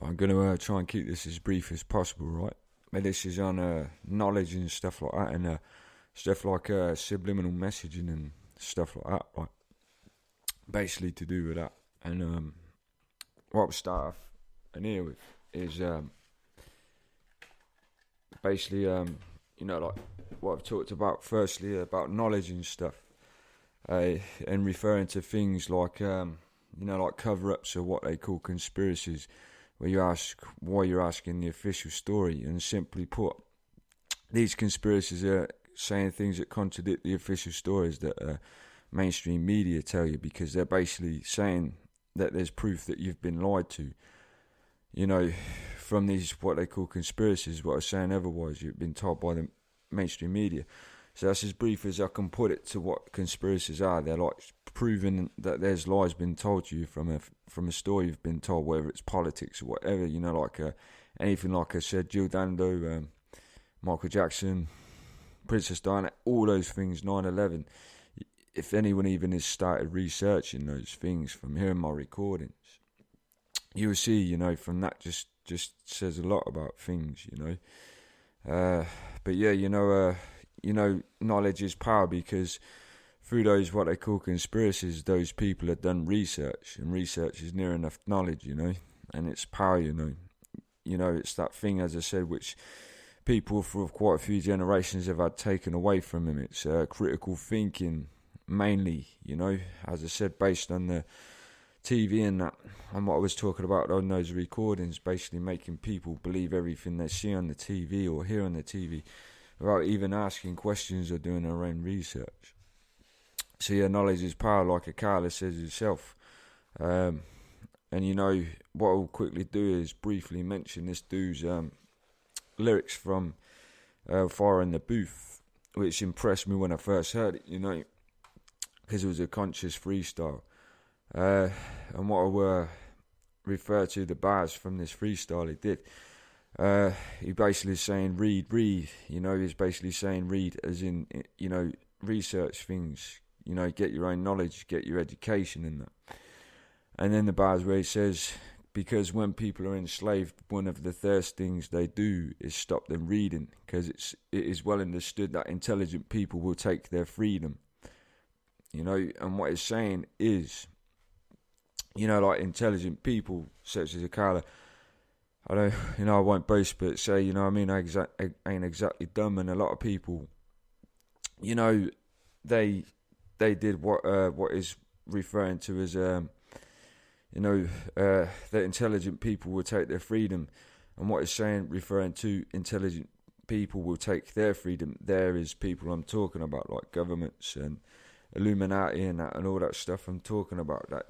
I'm going to try and keep this as brief as possible, right? But this is on knowledge and stuff like that, and stuff like subliminal messaging and stuff like that, right? Basically to do with that. And what I'll start off and here with is basically, like what I've talked about firstly about knowledge and stuff, and referring to things like, like cover-ups or what they call conspiracies, where you ask why you're asking the official story, and simply put, these conspiracies are saying things that contradict the official stories that mainstream media tell you, because they're basically saying that there's proof that you've been lied to. From these what they call conspiracies, what are saying otherwise, you've been told by the mainstream media. So that's as brief as I can put it to what conspiracies are. They're like proving that there's lies been told to you from a story you've been told, whether it's politics or whatever. Anything like I said, Jill Dando, Michael Jackson, Princess Diana, all those things, 9/11. If anyone even has started researching those things from hearing my recordings, you will see, from that just says a lot about things, But yeah, knowledge is power, because through those what they call conspiracies, those people have done research, and research is near enough knowledge, and it's power, it's that thing, as I said, which people for quite a few generations have had taken away from them. It's critical thinking, mainly, as I said, based on the TV and that, and what I was talking about on those recordings, basically making people believe everything they see on the TV or hear on the TV without even asking questions or doing their own research. So yeah, knowledge is power, like Akala says himself. And what I'll quickly do is briefly mention this dude's lyrics from Fire in the Booth, which impressed me when I first heard it, because it was a conscious freestyle. And what I were refer to the bars from this freestyle he did. He basically saying read. He's basically saying read as in, research things, get your own knowledge, get your education in that. And then the bars where he says, because when people are enslaved, one of the first things they do is stop them reading, because it is well understood that intelligent people will take their freedom. And what he's saying is, like intelligent people such as Akala, I won't boast, but say, I ain't exactly dumb, and a lot of people, they did what is referring to as, that intelligent people will take their freedom, and what is saying, referring to intelligent people will take their freedom, there is people I'm talking about, like governments and Illuminati and that, and all that stuff I'm talking about, that,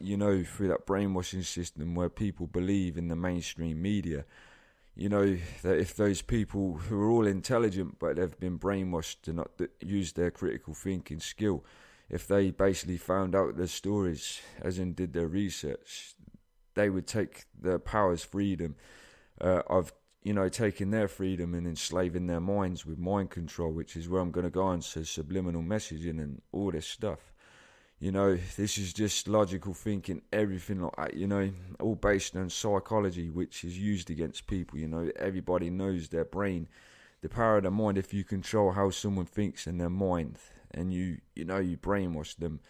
through that brainwashing system where people believe in the mainstream media, that if those people who are all intelligent but they've been brainwashed to not use their critical thinking skill, if they basically found out their stories, as in did their research, they would take the power's freedom of taking their freedom and enslaving their minds with mind control, which is where I'm going to go on to subliminal messaging and all this stuff. This is just logical thinking, everything like that, all based on psychology, which is used against people. Everybody knows their brain, the power of the mind. If you control how someone thinks in their mind, and you brainwash them,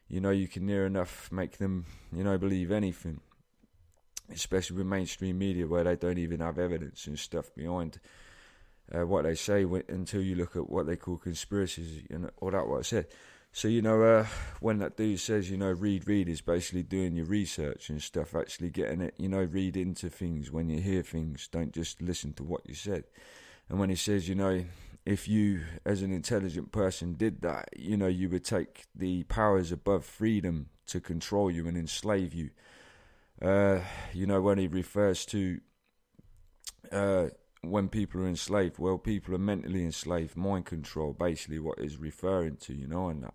you can near enough make them, believe anything. Especially with mainstream media, where they don't even have evidence and stuff behind what they say, until you look at what they call conspiracies, all that what I said. So, when that dude says, read is basically doing your research and stuff, actually getting it, read into things when you hear things, don't just listen to what you said. And when he says, if you, as an intelligent person, did that, you would take the powers above freedom to control you and enslave you. When he refers to when people are enslaved, well, people are mentally enslaved, mind control, basically what he's referring to, and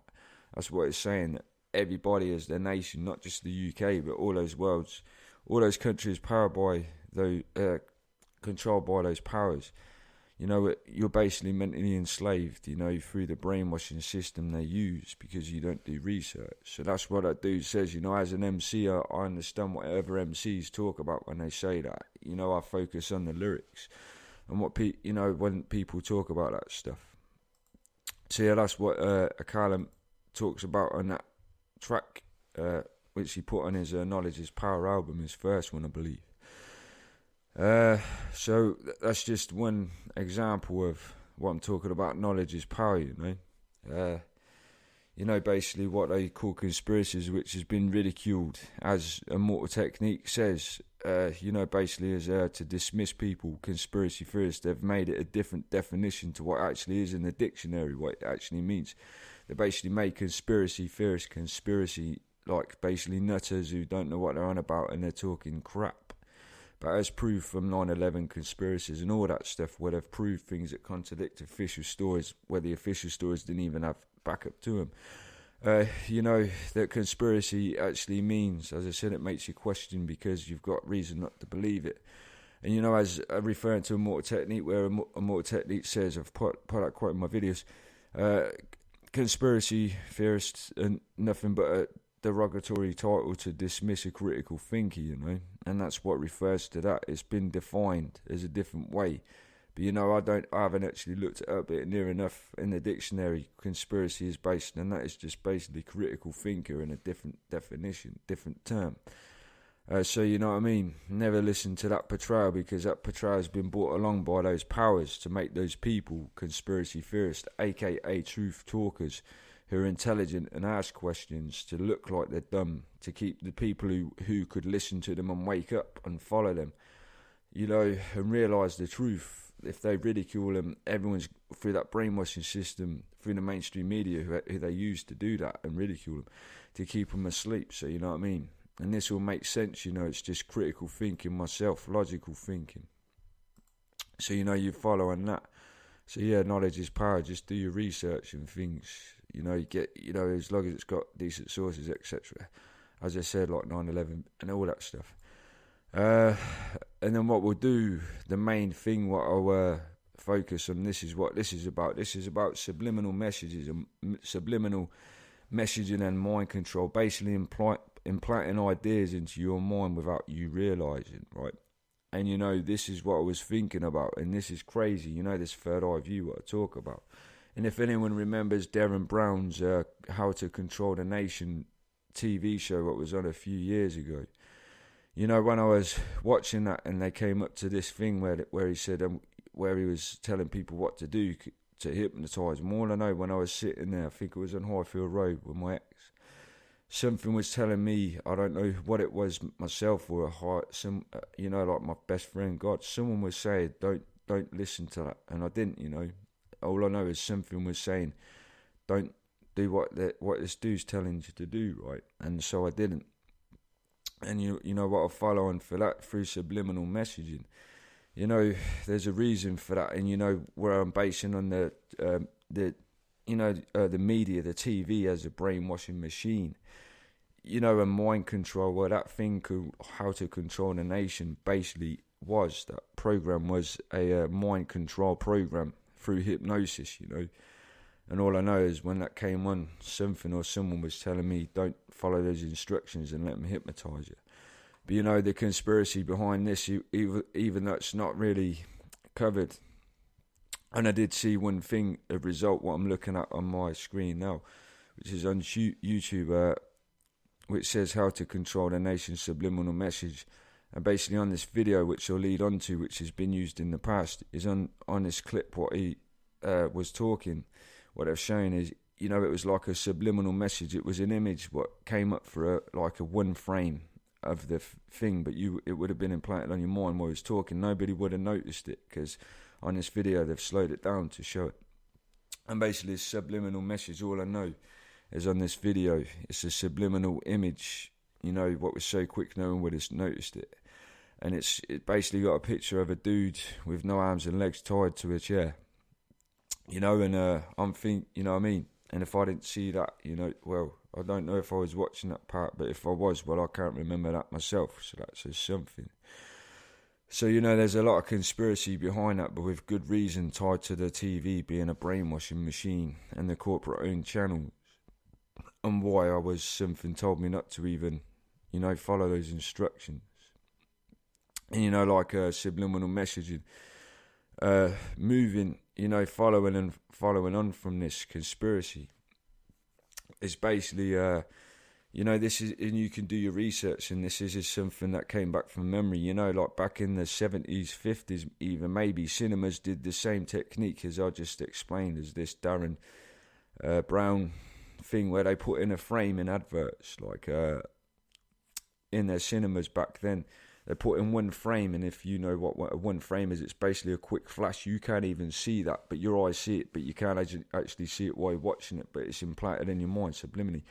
that's what it's saying, that everybody as their nation, not just the UK, but all those countries powered by those, controlled by those powers, you're basically mentally enslaved, through the brainwashing system they use because you don't do research. So that's what that dude says, as an MC, I understand whatever MCs talk about when they say that. I focus on the lyrics and what when people talk about that stuff. So yeah, that's what Akala talks about on that track, which he put on his Knowledge is Power album, his first one, I believe. So that's just one example of what I'm talking about. Knowledge is power, basically what they call conspiracies, which has been ridiculed, as Immortal Technique says, basically as to dismiss people, conspiracy theorists. They've made it a different definition to what actually is in the dictionary, what it actually means. They basically made conspiracy theorists conspiracy, like basically nutters who don't know what they're on about and they're talking crap. But as proved from 9/11 conspiracies and all that stuff, where they've proved things that contradict official stories, where the official stories didn't even have backup to them. That conspiracy actually means, as I said, it makes you question because you've got reason not to believe it. And as referring to Immortal Technique, where Immortal Technique says, I've put that quote in my videos, conspiracy theorists are nothing but a derogatory title to dismiss a critical thinker, and that's what refers to that. It's been defined as a different way, but I haven't actually looked it up near enough in the dictionary. Conspiracy is based, and that is just basically critical thinker in a different definition, different term. So you know what I mean? Never listen to that portrayal, because that portrayal has been brought along by those powers to make those people conspiracy theorists, aka truth talkers, who are intelligent and ask questions, to look like they're dumb, to keep the people who could listen to them and wake up and follow them, and realise the truth. If they ridicule them, everyone's through that brainwashing system, through the mainstream media who they use to do that and ridicule them, to keep them asleep. So you know what I mean? And this will make sense, it's just critical thinking myself, logical thinking. So you follow on that. So yeah, knowledge is power. Just do your research and things. You get, as long as it's got decent sources, etc. As I said, like 9/11 and all that stuff. And then what we'll do, the main thing, what I'll focus on, this is what this is about. This is about subliminal messages and subliminal messaging and mind control, basically implanting ideas into your mind without you realising, right? And this is what I was thinking about, and this is crazy, this third eye view what I talk about. And if anyone remembers Darren Brown's How to Control the Nation TV show, what was on a few years ago, when I was watching that and they came up to this thing where he said, where he was telling people what to do to hypnotise them. All I know, when I was sitting there, I think it was on Highfield Road with my ex, something was telling me, I don't know what it was myself or like my best friend God, someone was saying, don't listen to that, and I didn't. All I know is something was saying, don't do what this dude's telling you to do, right? And so I didn't. And you know what I follow on for that, through subliminal messaging. There's a reason for that, and where I'm basing on the media, the TV as a brainwashing machine. And mind control, well, that thing called How to Control the Nation basically was, that program was a mind control program through hypnosis, And all I know is when that came on, something or someone was telling me, don't follow those instructions and let them hypnotise you. But the conspiracy behind this, even though it's not really covered. And I did see one thing, a result, what I'm looking at on my screen now, which is on YouTube, which says How to Control the Nation's Subliminal Message. And basically on this video, which I'll lead on to, which has been used in the past, is on this clip what he was talking. What they've shown is, it was like a subliminal message. It was an image what came up for a one frame of the thing, but it would have been implanted on your mind while he was talking. Nobody would have noticed it, because on this video they've slowed it down to show it. And basically this subliminal message, all I know is on this video, it's a subliminal image. What was so quick, no one would have noticed it. And it basically got a picture of a dude with no arms and legs tied to a chair. And I'm thinking, what I mean? And if I didn't see that, well, I don't know if I was watching that part, but if I was, well, I can't remember that myself, so that says something. So, you know, there's a lot of conspiracy behind that, but with good reason, tied to the TV being a brainwashing machine and the corporate-owned channels, and why something told me not to even, you know, follow those instructions. And, you know, like subliminal messaging, moving, you know, following on from this conspiracy. It's basically, you know, this is, and you can do your research, and this is something that came back from memory, you know, like back in the 70s, 50s, even maybe, cinemas did the same technique as I just explained, as this Darren Brown thing, where they put in a frame in adverts, like in their cinemas back then. They put in one frame, and if you know what a one frame is, it's basically a quick flash. You can't even see that, but your eyes see it, but you can't actually see it while you're watching it, but it's implanted in your mind subliminally.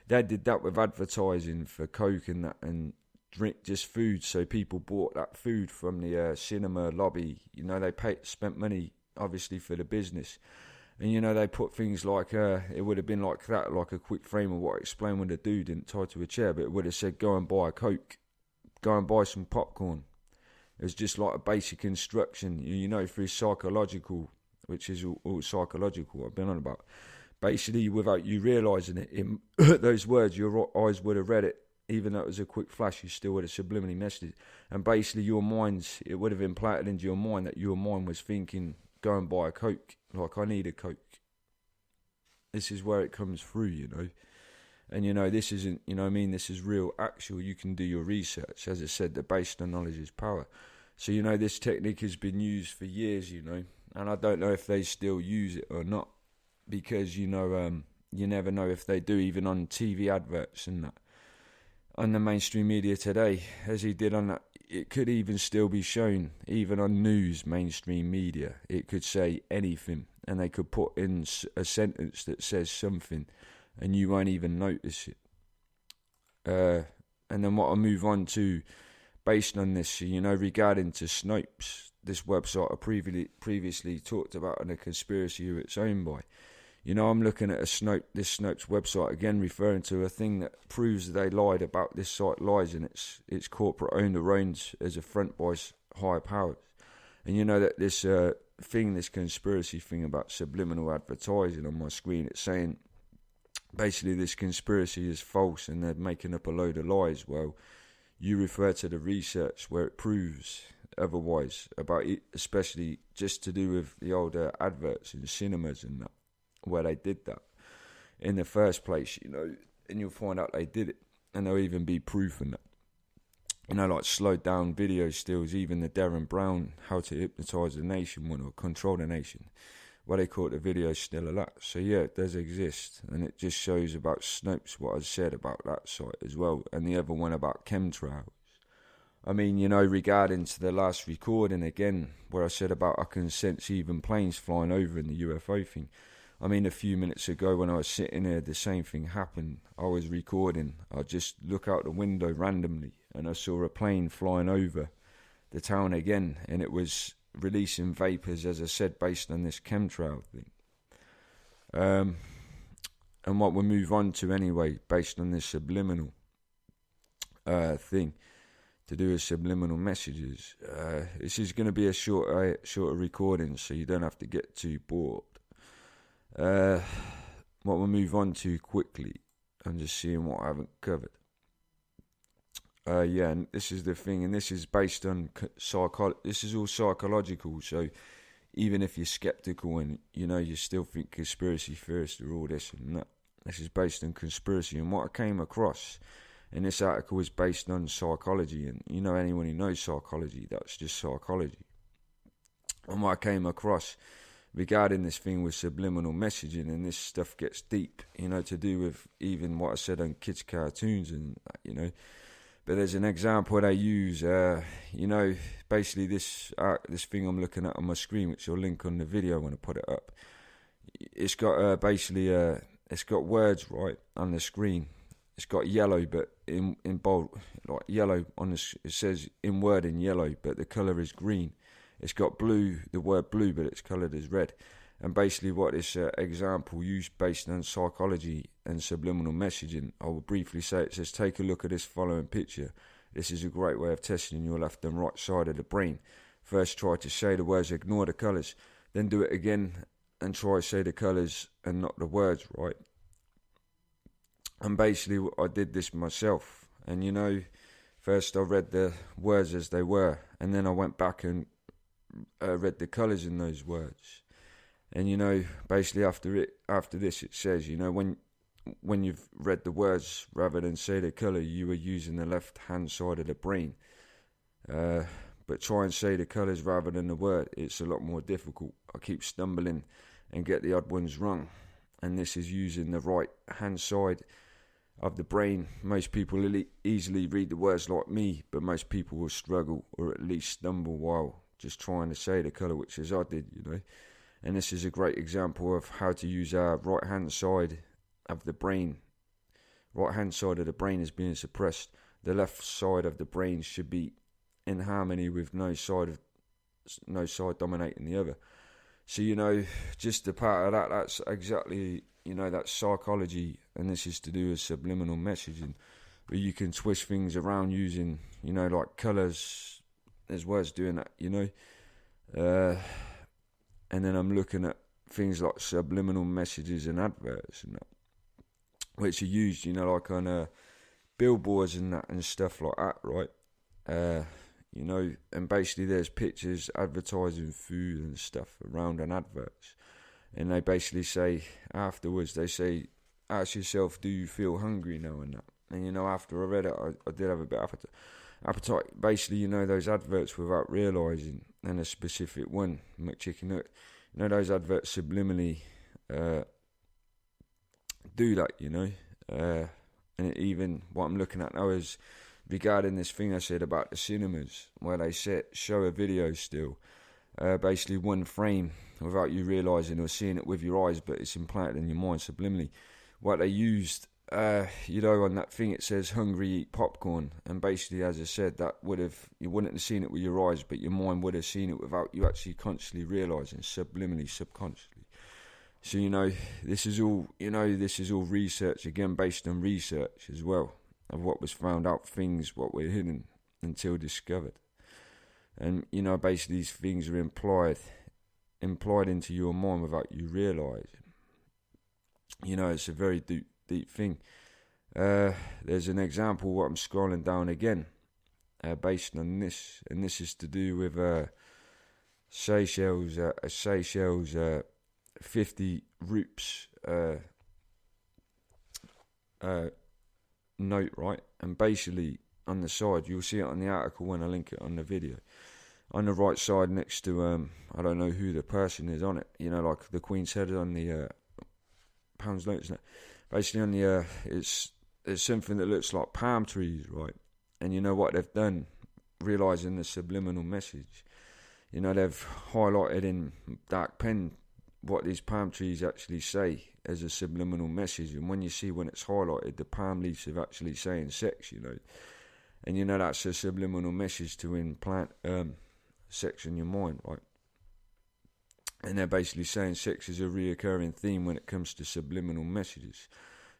They did that with advertising for Coke and that, and drink, just food, so people bought that food from the cinema lobby. You know, they spent money, obviously, for the business. And, you know, they put things like, it would have been like that, like a quick frame of what I explained when the dude didn't tie to a chair, but it would have said, go and buy a Coke. Go and buy some popcorn. It's just like a basic instruction, you know, through psychological, which is all psychological I've been on about. Basically, without you realising it, in those words, your eyes would have read it, even though it was a quick flash, you still would have subliminally messaged. And basically, your minds, it would have implanted into your mind that your mind was thinking, go and buy a Coke, like, I need a Coke. This is where it comes through, you know. And, you know, this isn't, you know what I mean, this is real, actual. You can do your research. As I said, the based on knowledge is power. So, you know, this technique has been used for years, you know, and I don't know if they still use it or not, because, you know, you never know if they do, even on TV adverts and that. On the mainstream media today, as he did on that, it could even still be shown, even on news, mainstream media. It could say anything, and they could put in a sentence that says something, and you won't even notice it. And then what I'll move on to, based on this, you know, regarding to Snopes, this website I previously talked about, and a conspiracy who it's owned by. You know, I'm looking at this Snopes website again, referring to a thing that proves they lied about this site lies, and it's corporate owned or owned as a front by higher powers. And you know that this this conspiracy thing about subliminal advertising on my screen, it's saying basically this conspiracy is false and they're making up a load of lies. Well, you refer to the research where it proves otherwise about it, especially just to do with the older adverts in cinemas and that, where they did that in the first place, you know, and you'll find out they did it, and there'll even be proof in that. You know, like slowed down video stills, even the Darren Brown How to Hypnotise the Nation one, or Control the Nation, what they call it, the video still a lot. So yeah, it does exist, and it just shows about Snopes, what I said about that site as well, and the other one about chemtrails. I mean, you know, regarding to the last recording again, where I said about I can sense even planes flying over in the UFO thing. I mean, a few minutes ago when I was sitting here, the same thing happened. I was recording. I just look out the window randomly, and I saw a plane flying over the town again, and it was releasing vapours, as I said, based on this chemtrail thing. And what we'll move on to anyway, based on this subliminal thing, to do with subliminal messages. This is going to be a shorter recording, so you don't have to get too bored. What we'll move on to quickly, I'm just seeing what I haven't covered. Yeah, and this is the thing, and this is based on this is all psychological, so even if you're skeptical and, you know, you still think conspiracy theorists are all this and that, this is based on conspiracy. And what I came across in this article is based on psychology, and, you know, anyone who knows psychology, that's just psychology. And what I came across regarding this thing with subliminal messaging, and this stuff gets deep, you know, to do with even what I said on kids' cartoons and, you know. But there's an example they use, you know, basically this thing I'm looking at on my screen, which I'll link on the video when I put it up. It's got it's got words right on the screen. It's got yellow, but in bold, like yellow on the. It says in word in yellow, but the colour is green. It's got blue, the word blue, but it's coloured as red. And basically what this example used based on psychology and subliminal messaging, I will briefly say, it says, take a look at this following picture This is a great way of testing your left and right side of the brain. First try to say the words, ignore the colours. Then do it again and try to say the colours and not the words, right? And basically I did this myself. And first I read the words as they were. And then I went back and read the colours in those words. And basically after this it says, when you've read the words rather than say the colour, you are using the left hand side of the brain. But try and say the colours rather than the word. It's a lot more difficult. I keep stumbling and get the odd ones wrong. And this is using the right hand side of the brain. Most people easily read the words like me, but most people will struggle or at least stumble while just trying to say the colour, which is I did, And this is a great example of how to use our right hand side of the brain. Right hand side of the brain is being suppressed. The left side of the brain should be in harmony with no side dominating the other. So just a part of that, that's exactly that's psychology, and this is to do with subliminal messaging, where you can twist things around using like colours as well as doing that. And then I'm looking at things like subliminal messages and adverts and that, which are used, like on billboards and that and stuff like that, right? And basically there's pictures advertising food and stuff around an adverts. And they basically say, afterwards, they say, ask yourself, do you feel hungry now and that? And, after I read it, I did have a bit of appetite. Basically, those adverts without realising, and a specific one, McChicken Nut, those adverts subliminally do that, and even what I'm looking at now is regarding this thing I said about the cinemas, where they show a video still, basically one frame without you realising or seeing it with your eyes, but it's implanted in your mind subliminally. What they used, on that thing it says hungry, eat popcorn, and basically, as I said, you wouldn't have seen it with your eyes, but your mind would have seen it without you actually consciously realising, subliminally, subconsciously. So this is all research, again based on research as well, of what was found out, things what were hidden until discovered. And basically these things are implied into your mind without you realising. It's a very deep thing. There's an example what I'm scrolling down again, based on this, and this is to do with Seychelles 50 rupees note, right? And basically on the side, you'll see it on the article when I link it on the video. On the right side, next to I don't know who the person is on it. Like the Queen's head on the pounds note, isn't it? Basically on the it's something that looks like palm trees, right? And what they've done, realising the subliminal message, they've highlighted in dark pen what these palm trees actually say as a subliminal message. And when it's highlighted, the palm leaves are actually saying sex, and that's a subliminal message to implant sex in your mind, right? And they're basically saying sex is a reoccurring theme when it comes to subliminal messages.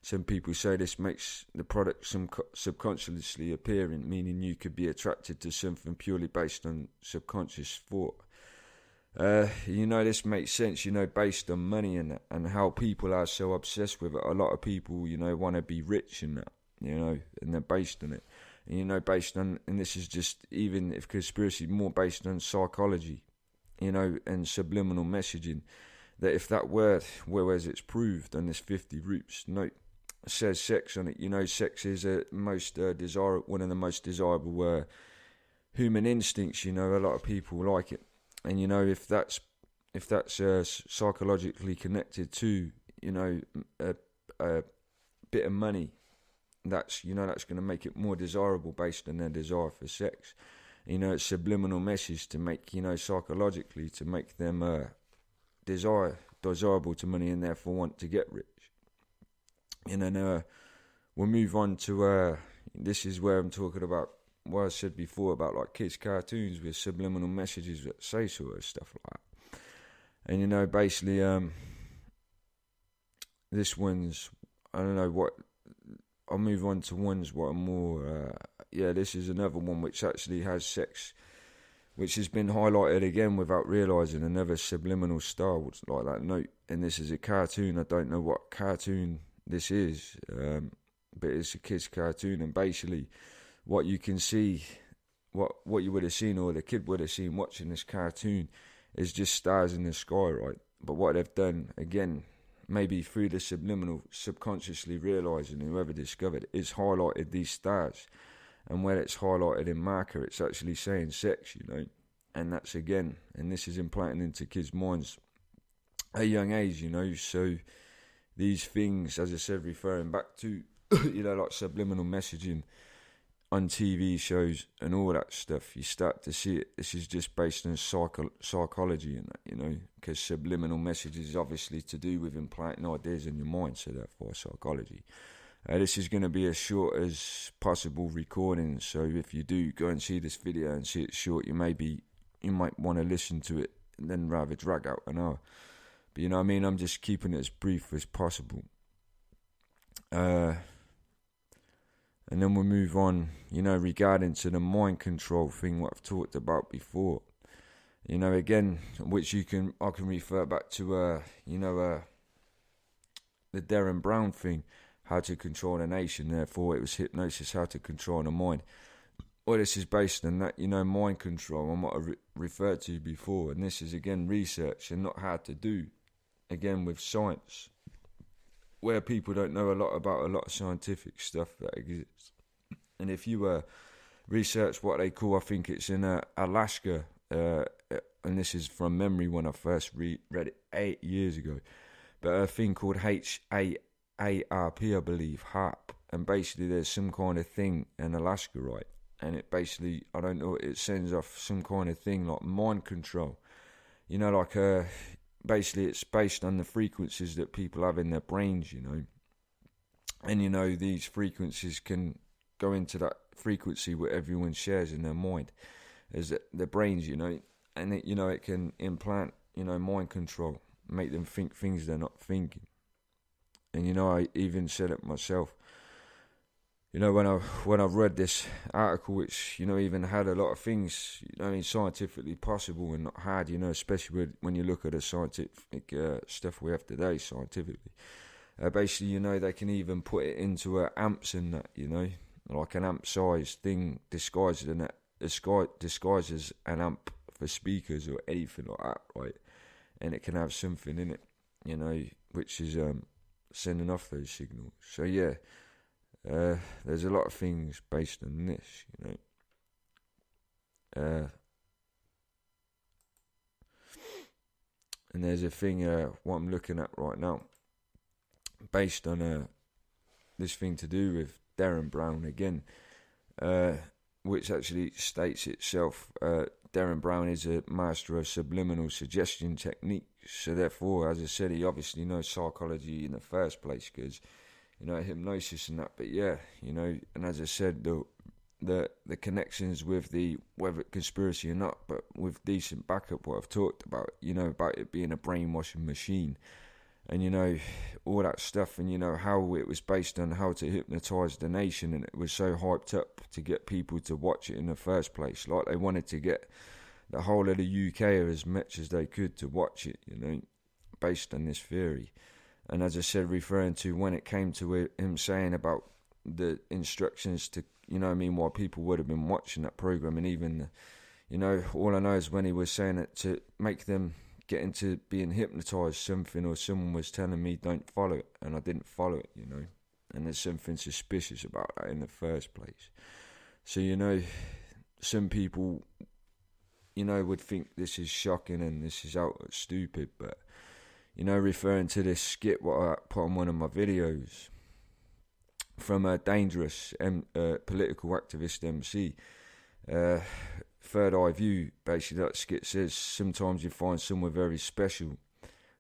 Some people say this makes the product subconsciously appearing, meaning you could be attracted to something purely based on subconscious thought. This makes sense, based on money and how people are so obsessed with it. A lot of people, want to be rich and that, and they're based on it. And, based on, and this is just, even if conspiracy, more based on psychology, and subliminal messaging, that if that word, whereas it's proved on this 50 roots note, says sex on it, sex is one of the most desirable human instincts, a lot of people like it. And, if that's psychologically connected to, a bit of money, that's going to make it more desirable based on their desire for sex. It's subliminal message to make, psychologically, to make them desirable to money and therefore want to get rich. And then we'll move on to, this is where I'm talking about what I said before about like kids' cartoons with subliminal messages that say sort of stuff like that. And, basically, this one's, I don't know what, I'll move on to ones what are more, this is another one which actually has sex, which has been highlighted again without realising, another subliminal style, like that note. And this is a cartoon. I don't know what cartoon this is, but it's a kid's cartoon, and basically what you can see, what you would have seen, or the kid would have seen watching this cartoon, is just stars in the sky, right? But what they've done, again, maybe through the subliminal, subconsciously realising, whoever discovered it, is highlighted these stars. And when it's highlighted in marker, it's actually saying sex, And that's, again, and this is implanted into kids' minds at a young age, So these things, as I said, referring back to, like subliminal messaging on TV shows and all that stuff, you start to see it. This is just based on psychology and that, because subliminal message is obviously to do with implanting ideas in your mind, so therefore psychology. This is going to be as short as possible recording, so if you do go and see this video and see it short, you might want to listen to it and then rather drag out an hour. But I'm just keeping it as brief as possible. And then we'll move on, regarding to the mind control thing, what I've talked about before. Again, which I can refer back to, the Darren Brown thing, how to control a nation, therefore it was hypnosis, how to control the mind. Well, this is based on that, mind control, and what I referred to before. And this is, again, research and not hard to do, again, with science, where people don't know a lot about a lot of scientific stuff that exists. And if you research what they call, I think it's in Alaska, and this is from memory when I first read it 8 years ago, but a thing called HAARP, I believe, HARP, and basically there's some kind of thing in Alaska, right? And it basically, I don't know, it sends off some kind of thing like mind control, basically it's based on the frequencies that people have in their brains, and these frequencies can go into that frequency what everyone shares in their mind, is their brains, and it, it can implant, mind control, make them think things they're not thinking. And I even said it myself, when I've read this article, which even had a lot of things, scientifically possible and not hard, especially when you look at the scientific stuff we have today, scientifically. Basically, they can even put it into amps and that, like an amp-sized thing disguised as an amp for speakers or anything like that, right? And it can have something in it, which is sending off those signals. So yeah. There's a lot of things based on this, and there's a thing, what I'm looking at right now, based on this thing to do with Darren Brown again, which actually states itself. Darren Brown is a master of subliminal suggestion techniques, so therefore, as I said, he obviously knows psychology in the first place, because hypnosis and that. But yeah, and as I said, the connections with the, whether conspiracy or not, but with decent backup, what I've talked about, about it being a brainwashing machine, and all that stuff, and how it was based on how to hypnotise the nation, and it was so hyped up to get people to watch it in the first place, like they wanted to get the whole of the UK as much as they could to watch it, based on this theory. And as I said, referring to when it came to him saying about the instructions to, why people would have been watching that program, and even, all I know is when he was saying it to make them get into being hypnotised, something, or someone was telling me don't follow it, and I didn't follow it, and there's something suspicious about that in the first place. So, some people, would think this is shocking and this is out stupid, but referring to this skit what I put on one of my videos from a dangerous political activist MC, Third Eye View, basically that skit says, sometimes you find someone very special,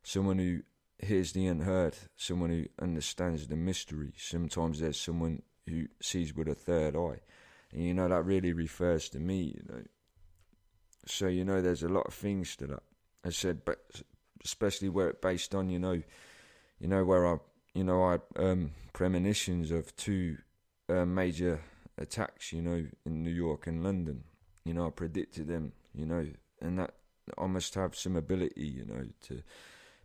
someone who hears the unheard, someone who understands the mystery. Sometimes there's someone who sees with a third eye, and that really refers to me, So there's a lot of things to that. I said, but especially where it's based on, where I I had premonitions of two major attacks, in New York and London. I predicted them, and that I must have some ability, to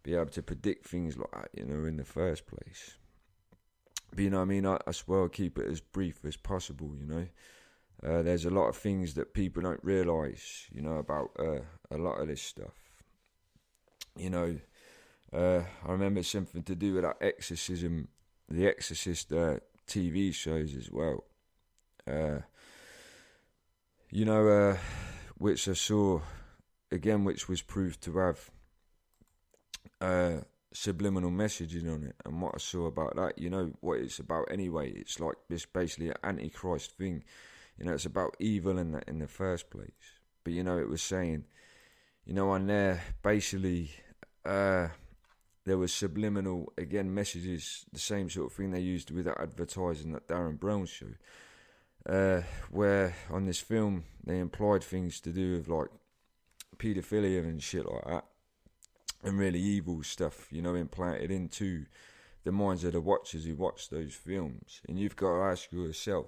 be able to predict things like that, in the first place. But I swear I'll keep it as brief as possible, There's a lot of things that people don't realise, about a lot of this stuff. I remember something to do with that exorcism, the Exorcist TV shows as well. Which I saw, again, which was proved to have subliminal messaging on it. And what I saw about that, what it's about anyway, it's like this basically an antichrist thing. It's about evil in the first place. But, it was saying, on there, basically, there was subliminal, again, messages, the same sort of thing they used with that advertising that Darren Brown show. Where on this film they implied things to do with like paedophilia and shit like that, and really evil stuff, implanted into the minds of the watchers who watch those films. And you've got to ask yourself,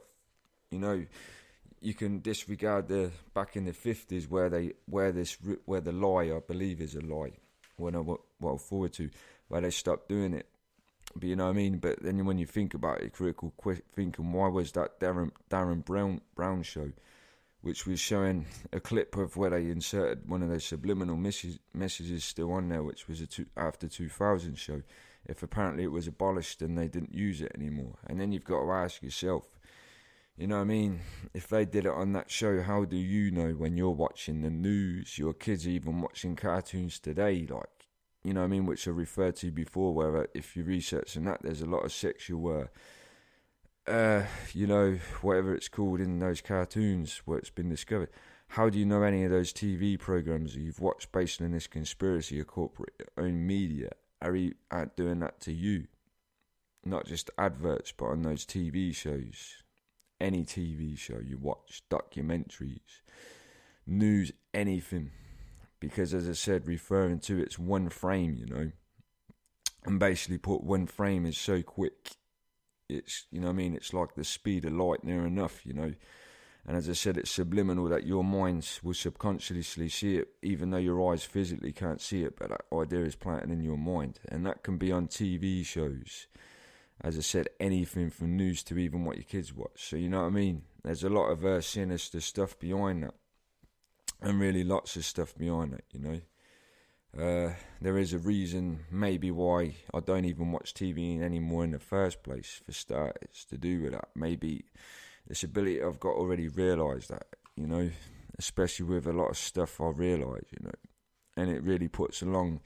you can disregard the back in the 50s where the lie, I believe is a lie, what I forward to, where they stopped doing it. But But then when you think about it, critical thinking, why was that Darren Brown show, which was showing a clip of where they inserted one of those subliminal messages still on there, which was after 2000 show, if apparently it was abolished and they didn't use it anymore? And then you've got to ask yourself, if they did it on that show, how do you know when you're watching the news, your kids are even watching cartoons today, like, which I referred to before, where if you research on that, there's a lot of sexual, whatever it's called in those cartoons where it's been discovered. How do you know any of those TV programs that you've watched based on this conspiracy of corporate-owned media are doing that to you? Not just adverts, but on those TV shows. Any TV show you watch, documentaries, news, anything. Because, as I said, referring to it's one frame, and basically put one frame is so quick. It's, it's like the speed of light near enough, And as I said, it's subliminal that your mind will subconsciously see it, even though your eyes physically can't see it, but that idea is planted in your mind. And that can be on TV shows. As I said, anything from news to even what your kids watch. So, There's a lot of sinister stuff behind that. And really lots of stuff behind it, There is a reason maybe why I don't even watch TV anymore in the first place, for starters, to do with that. Maybe this ability I've got already realised that, especially with a lot of stuff I realise, and it really puts along,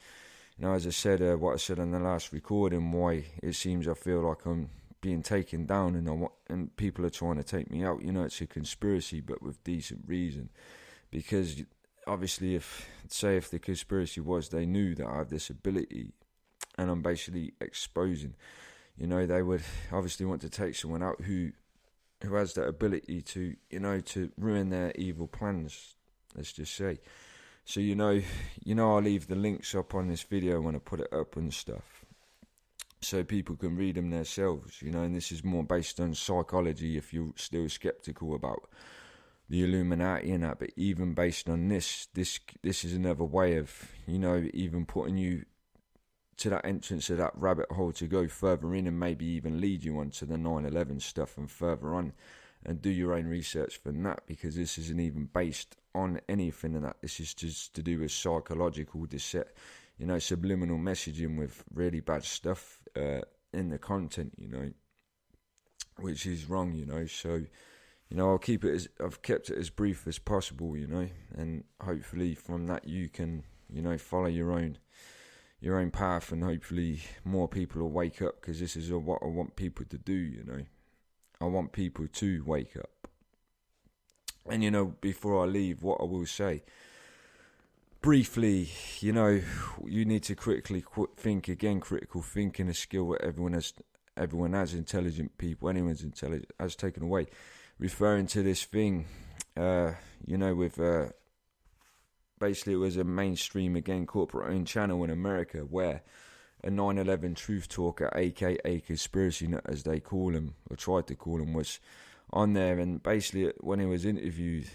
as I said, what I said on the last recording, why it seems I feel like I'm being taken down and people are trying to take me out. It's a conspiracy, but with decent reason. Because obviously, if the conspiracy was they knew that I have this ability and I'm basically exposing, they would obviously want to take someone out who has that ability to, to ruin their evil plans, let's just say. So, I'll leave the links up on this video when I put it up and stuff, so people can read them themselves, and this is more based on psychology if you're still skeptical about the Illuminati and that, but even based on this is another way of, even putting you to that entrance of that rabbit hole to go further in and maybe even lead you on to the 9/11 stuff and further on, and do your own research for that, because this isn't even based on anything of that. This is just to do with psychological subliminal messaging with really bad stuff in the content, which is wrong, so I've kept it as brief as possible, and hopefully from that you can, follow your own path, and hopefully more people will wake up, because this is what I want people to do, I want people to wake up. And, before I leave, what I will say, briefly, you need to critically think again. Critical thinking is a skill that everyone has, intelligent people, anyone's intelligent, has taken away. Referring to this thing, with basically it was a mainstream, again, corporate-owned channel in America where a 9/11 truth talker, aka conspiracy nut as they call him, or tried to call him, was on there, and basically when he was interviewed,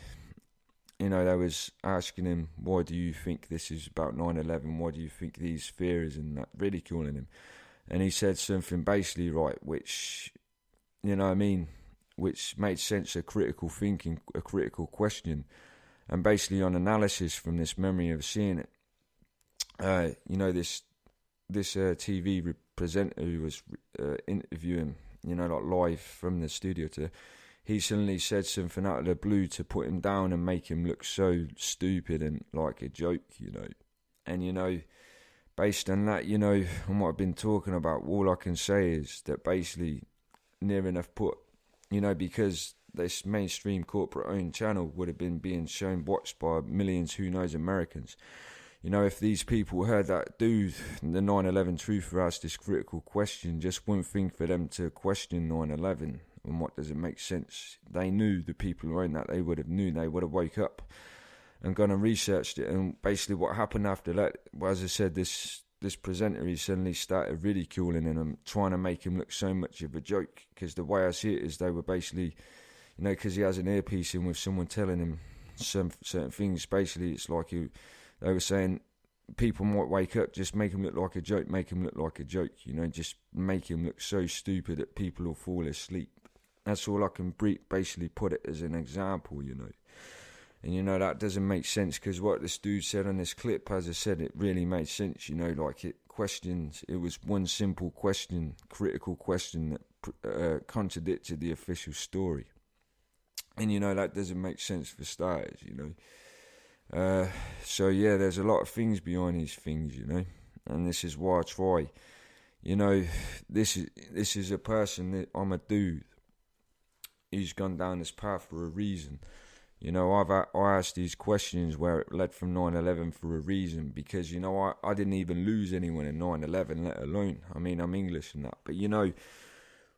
they was asking him, why do you think this is about 9/11, why do you think these theories, and that, ridiculing him. And he said something basically right, which, which made sense, a critical thinking, a critical question, and basically on analysis from this memory of seeing it. This TV presenter who was interviewing, like live from the studio, he suddenly said something out of the blue to put him down and make him look so stupid and like a joke, And, based on that, on what I've been talking about, all I can say is that basically near enough put, because this mainstream corporate-owned channel would have been being watched by millions, who knows, Americans. If these people heard that dude, the 9/11 truther, asked this critical question, just one thing for them to question 9/11, and what does it make sense? They knew, the people who own that, they would have known, they would have woke up and gone and researched it. And basically what happened after that, well, as I said, this presenter, he suddenly started ridiculing him and trying to make him look so much of a joke, because the way I see it is they were basically, because he has an earpiece in with someone telling him some certain things, basically it's like they were saying people might wake up, just make him look like a joke, just make him look so stupid that people will fall asleep. That's all I can basically put it as an example, And, that doesn't make sense, because what this dude said on this clip, as I said, it really made sense, like it was one simple question, critical question that contradicted the official story. And, that doesn't make sense for starters, So, yeah, there's a lot of things behind these things, and this is why I try. This is a person, I'm a dude who's gone down this path for a reason. I asked these questions where it led from 9/11 for a reason, because, I didn't even lose anyone in 9/11, let alone, I'm English and that, but,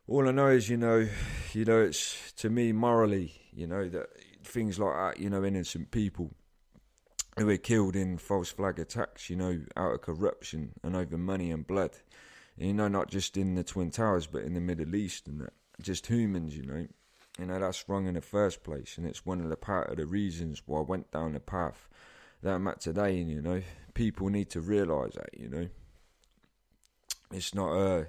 all I know is, it's, to me, morally, that things like that, innocent people who were killed in false flag attacks, out of corruption and over money and blood, and, not just in the Twin Towers, but in the Middle East and that, just humans, that's wrong in the first place, and it's one of the reasons why I went down the path that I'm at today. And people need to realise that, it's not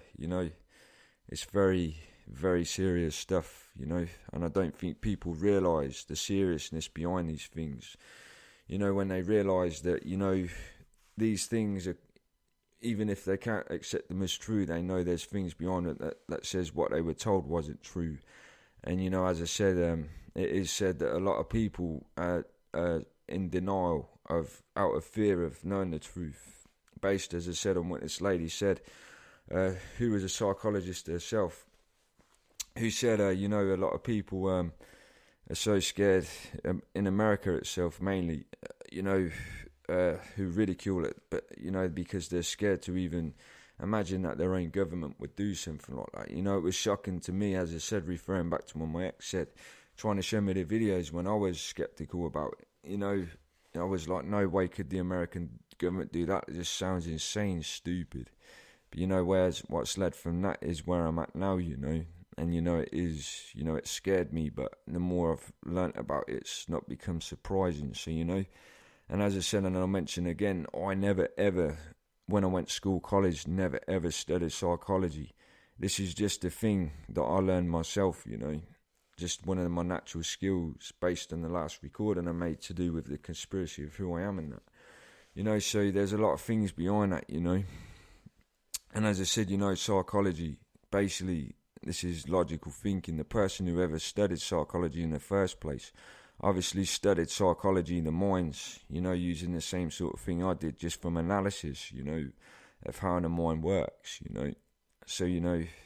it's very, very serious stuff, and I don't think people realise the seriousness behind these things. When they realise that, these things are, even if they can't accept them as true, they know there's things behind it that says what they were told wasn't true. And, as I said, it is said that a lot of people are in denial out of fear of knowing the truth, based, as I said, on what this lady said, who was a psychologist herself, who said, a lot of people are so scared, in America itself mainly, who ridicule it, but, because they're scared to even imagine that their own government would do something like that. It was shocking to me, as I said, referring back to what my ex said, trying to show me the videos when I was sceptical about it. I was like, no way could the American government do that. It just sounds insane, stupid. But, what's led from that is where I'm at now, and, it is, it scared me, but the more I've learnt about it, it's not become surprising. So, and as I said, and I'll mention again, I never ever, when I went to school, college, never ever studied psychology. This is just a thing that I learned myself, just one of my natural skills based on the last recording I made to do with the conspiracy of who I am and that. So there's a lot of things behind that, And as I said, psychology, basically, this is logical thinking. The person who ever studied psychology in the first place obviously studied psychology in the minds, using the same sort of thing I did, just from analysis, of how the mind works, So,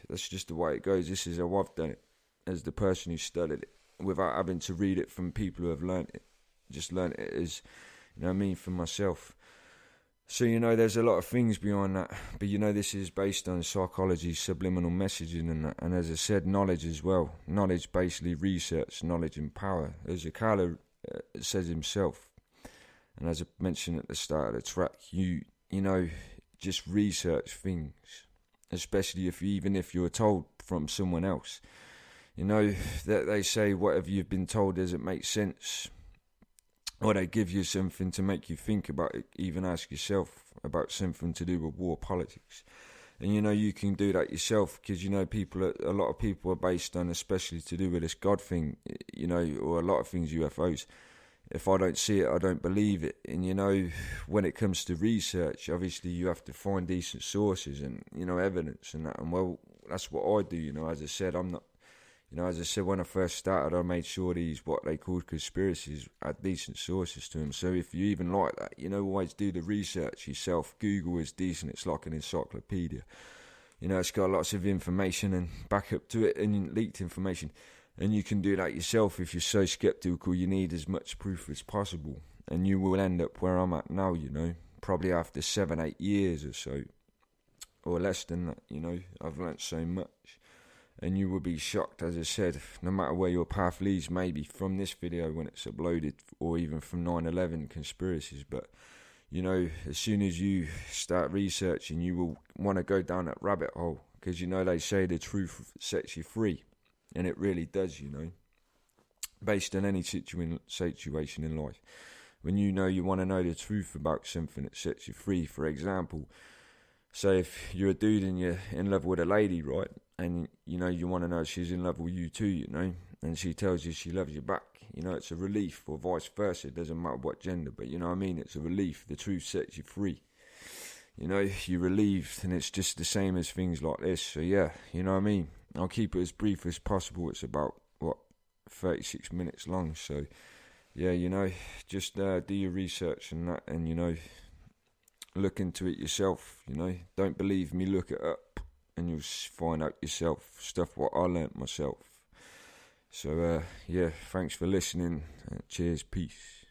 that's just the way it goes. This is how I've done it, as the person who studied it, without having to read it from people who have learnt it. Just learnt it as, for myself. So, there's a lot of things behind that. But, this is based on psychology, subliminal messaging and that. And as I said, knowledge as well. Knowledge, basically research, knowledge and power. As Akala says himself, and as I mentioned at the start of the track, you just research things, especially even if you're told from someone else. You know, that they say whatever you've been told doesn't make sense, or they give you something to make you think about it, even ask yourself about something to do with war politics. And you know, you can do that yourself, because you know, a lot of people are based on, especially to do with this God thing, you know, or a lot of things, UFOs. If I don't see it, I don't believe it. And you know, when it comes to research, obviously you have to find decent sources and, you know, evidence and that. And well, that's what I do. You know, as I said, when I first started, I made sure these, what they called conspiracies, had decent sources to them. So if you even like that, you know, always do the research yourself. Google is decent. It's like an encyclopedia. You know, it's got lots of information and backup to it, and leaked information. And you can do that yourself. If you're so skeptical, you need as much proof as possible. And you will end up where I'm at now, you know, probably after 7-8 years or so, or less than that. You know, I've learnt so much. And you will be shocked, as I said, no matter where your path leads, maybe from this video when it's uploaded, or even from 9/11 conspiracies. But, you know, as soon as you start researching, you will want to go down that rabbit hole, because, you know, they say the truth sets you free. And it really does, you know, based on any situation in life. When you know you want to know the truth about something, it sets you free. For example, say if you're a dude and you're in love with a lady, right? And, you know, you want to know if she's in love with you too, you know, and she tells you she loves you back. You know, it's a relief, or vice versa. It doesn't matter what gender, but you know what I mean? It's a relief. The truth sets you free. You know, you're relieved, and it's just the same as things like this. So yeah, you know what I mean? I'll keep it as brief as possible. It's about, 36 minutes long. So yeah, you know, just do your research and that, and, you know, look into it yourself. You know, don't believe me, look it up, and you'll find out yourself stuff what I learnt myself. So yeah, thanks for listening. Cheers, peace.